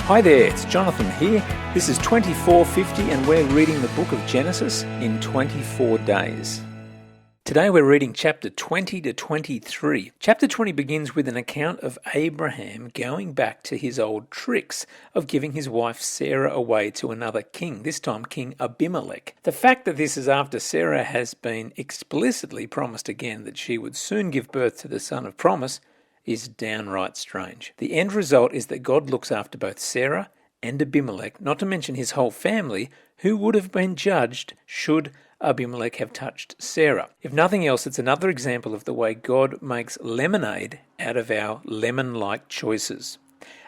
Hi there, it's Jonathan here. This is 2450 and we're reading the book of Genesis in 24 days. Today we're reading chapter 20 to 23. Chapter 20 begins with an account of Abraham going back to his old tricks of giving his wife Sarah away to another king, this time King Abimelech. The fact that this is after Sarah has been explicitly promised again that she would soon give birth to the son of promise is downright strange. The end result is that God looks after both Sarah and Abimelech, not to mention his whole family, who would have been judged should Abimelech have touched Sarah. If nothing else, it's another example of the way God makes lemonade out of our lemon-like choices.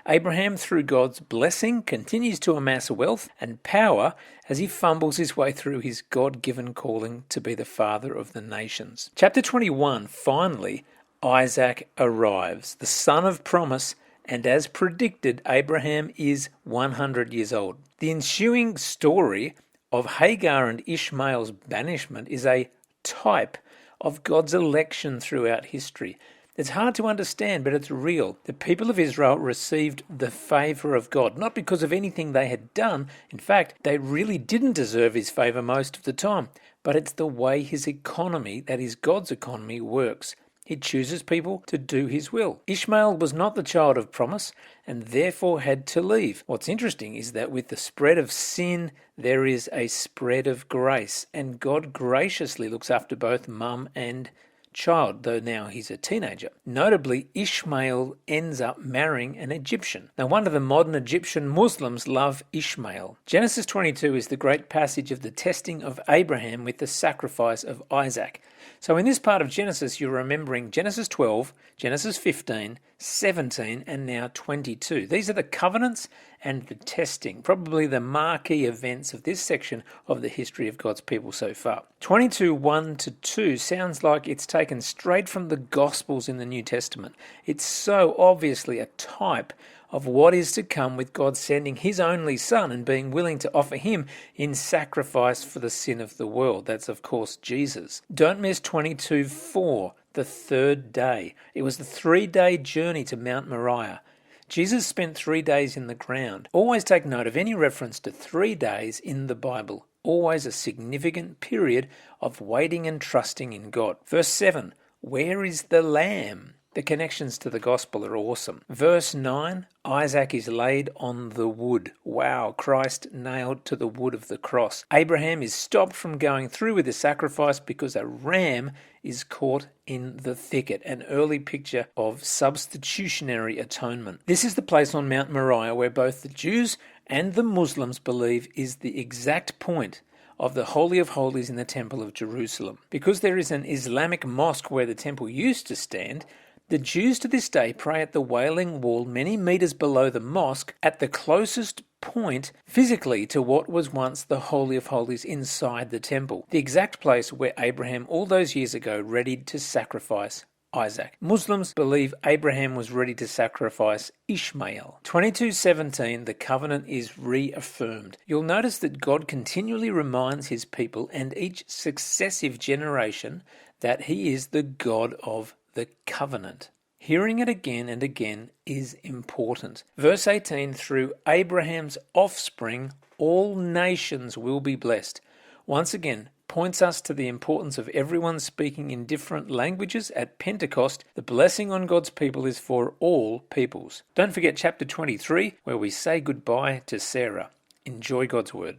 Abraham, through God's blessing, continues to amass wealth and power as he fumbles his way through his God-given calling to be the father of the nations. Chapter 21, finally, Isaac arrives, the son of promise, and as predicted, Abraham is 100 years old. The ensuing story of Hagar and Ishmael's banishment is a type of God's election throughout history. It's hard to understand, but it's real. The people of Israel received the favor of God, not because of anything they had done. In fact, they really didn't deserve his favor most of the time, but it's the way his economy, that is God's economy, works. He chooses people to do his will. Ishmael was not the child of promise and therefore had to leave. What's interesting is that with the spread of sin, there is a spread of grace, and God graciously looks after both mum and child, though now he's a teenager. Notably, Ishmael ends up marrying an Egyptian. No wonder the modern Egyptian Muslims love Ishmael. Genesis 22 is the great passage of the testing of Abraham with the sacrifice of Isaac. So in this part of Genesis, you're remembering Genesis 12, Genesis 15, 17, and now 22. These are the covenants and the testing, probably the marquee events of this section of the history of God's people so far. 22, 1 to 2 sounds like it's taken straight from the Gospels in the New Testament. It's so obviously a type of what is to come with God sending his only son and being willing to offer him in sacrifice for the sin of the world. That's, of course, Jesus. Don't miss 22:4, the third day. It was the 3-day journey to Mount Moriah. Jesus spent 3 days in the ground. Always take note of any reference to 3 days in the Bible. Always a significant period of waiting and trusting in God. Verse 7, where is the lamb? The connections to the gospel are awesome. Verse 9, Isaac is laid on the wood. Wow, Christ nailed to the wood of the cross. Abraham is stopped from going through with the sacrifice because a ram is caught in the thicket, an early picture of substitutionary atonement. This is the place on Mount Moriah where both the Jews and the Muslims believe is the exact point of the Holy of Holies in the Temple of Jerusalem. Because there is an Islamic mosque where the temple used to stand, the Jews to this day pray at the Wailing Wall many meters below the mosque at the closest point physically to what was once the Holy of Holies inside the temple, the exact place where Abraham all those years ago readied to sacrifice Isaac. Muslims believe Abraham was ready to sacrifice Ishmael. 22:17, the covenant is reaffirmed. You'll notice that God continually reminds his people and each successive generation that he is the God of the covenant. Hearing it again and again is important. Verse 18, through Abraham's offspring, all nations will be blessed. Once again, points us to the importance of everyone speaking in different languages at Pentecost. The blessing on God's people is for all peoples. Don't forget chapter 23, where we say goodbye to Sarah. Enjoy God's word.